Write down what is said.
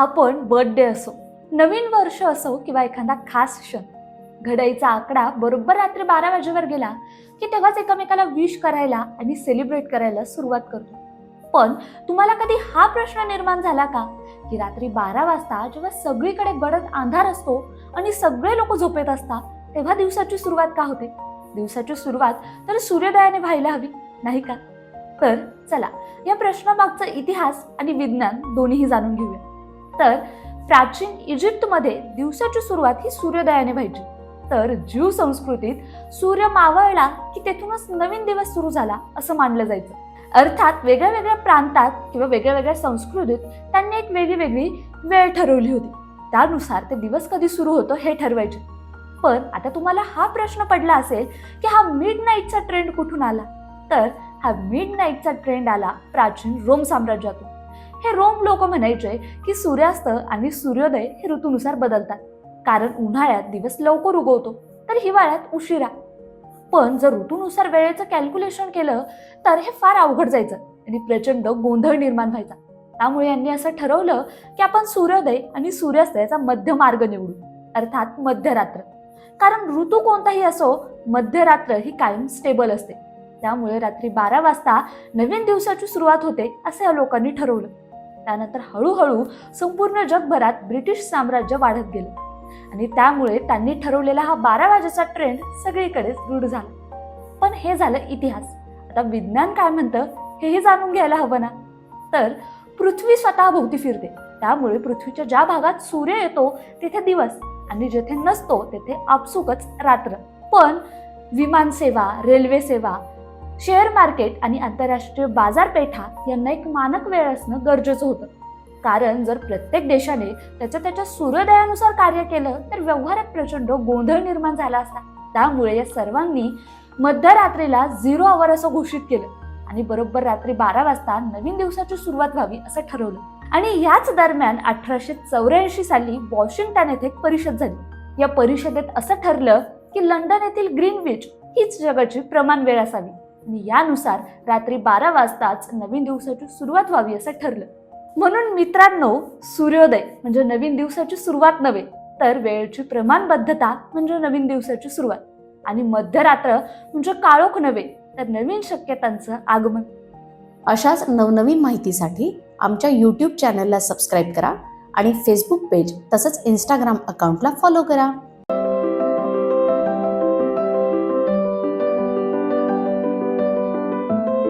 आपण बर्थडे असो, नवीन वर्ष असो किंवा एखादा खास क्षण, घड्याळीचा आकडा बरोबर रात्री 12 वाजेवर गेला की तेव्हाच एकमेकाला विश करायला आणि सेलिब्रेट करायला सुरुवात करतो. पण तुम्हाला कधी हा प्रश्न निर्माण झाला का की रात्री 12 वाजता जेव्हा सगळीकडे गडद अंधार असतो आणि सगळे लोक झोपेत असतात तेव्हा दिवसाची सुरुवात का होते? दिवसाची सुरुवात तर सूर्योदयाने व्हायला हवी, नाही का? तर चला या प्रश्नामागचा इतिहास आणि विज्ञान दोन्हीही जाणून घेऊया. तर प्राचीन इजिप्तमध्ये दिवसाची सुरुवात ही सूर्योदयाने व्हायची. तर ज्यू संस्कृतीत सूर्य मावळला की तेथूनच नवीन दिवस सुरू झाला असं मानलं जायचं. अर्थात वेगळ्या वेगळ्या प्रांतात किंवा वेगळ्या वेगळ्या संस्कृतीत त्यांनी एक वेगळी वेगळी वेळ ठरवली होती. त्यानुसार ते दिवस कधी सुरू होतो हे ठरवायचे. पण आता तुम्हाला हा प्रश्न पडला असेल की हा मिड नाईटचा ट्रेंड कुठून आला? तर हा मिड नाईटचा ट्रेंड आला प्राचीन रोम साम्राज्यातून. हे रोम लोक म्हणायचे की सूर्यास्त आणि सूर्योदय हे ऋतूनुसार बदलतात, कारण उन्हाळ्यात दिवस लवकर उगवतो तर हिवाळ्यात उशिरा. पण जर ऋतूनुसार वेळेचं कॅल्क्युलेशन केलं तर हे फार अवघड जायचं आणि प्रचंड गोंधळ निर्माण व्हायचा. त्यामुळे यांनी असं ठरवलं की आपण सूर्योदय आणि सूर्यास्ताचा मध्य मार्ग निवडू, अर्थात मध्यरात्र. कारण ऋतू कोणताही असो, मध्यरात्र ही कायम स्टेबल असते. त्यामुळे रात्री 12 वाजता नवीन दिवसाची सुरुवात होते असे या लोकांनी ठरवलं. त्यानंतर हळूहळू संपूर्ण जगभरात ब्रिटिश साम्राज्य वाढत गेलं आणि त्यामुळे त्यांनी ठरवलेला हा 12 वाजेचा ट्रेंड सगळीकडेच रूढ झाला. पण हे झालं इतिहास. आता विज्ञान काय म्हणतं हेही जाणून घ्यायला हवं ना. तर पृथ्वी स्वतः भोवती फिरते, त्यामुळे पृथ्वीच्या ज्या भागात सूर्य येतो तिथे दिवस आणि जेथे नसतो तेथे आपसुकच रात्र. पण विमान सेवा, रेल्वे सेवा, शेअर मार्केट आणि आंतरराष्ट्रीय बाजारपेठा यांना एक मानक वेळ असणं गरजेचं होतं. कारण जर प्रत्येक देशाने त्याच्या सूर्योदयानुसार कार्य केलं तर व्यवहारात प्रचंड गोंधळ निर्माण झाला असता. त्यामुळे या सर्वांनी मध्यरात्रीला 0 आवर असं घोषित केलं आणि बरोबर रात्री 12 वाजता नवीन दिवसाची सुरुवात व्हावी असं ठरवलं. आणि याच दरम्यान 1884 साली वॉशिंग्टन येथे एक परिषद झाली. या परिषदेत असं ठरलं की लंडन येथील ग्रीनविच हीच जगाची प्रमाण वेळ असावी आणि यानुसार रात्री 12 वाजताच नवीन दिवसाची सुरुवात व्हावी असं ठरलं. म्हणून मित्रांनो, सूर्योदय म्हणजे नवीन दिवसाची सुरुवात नव्हे, तर वेळेची प्रमाणबद्धता म्हणजे नवीन दिवसाची सुरुवात, आणि मध्यरात्र म्हणजे काळोख नव्हे, तर नवीन शक्यतांचं आगमन. अशाच नवनवीन माहितीसाठी आमच्या यूट्यूब चॅनलला सबस्क्राईब करा आणि फेसबुक पेज तसंच इंस्टाग्राम अकाउंटला फॉलो करा.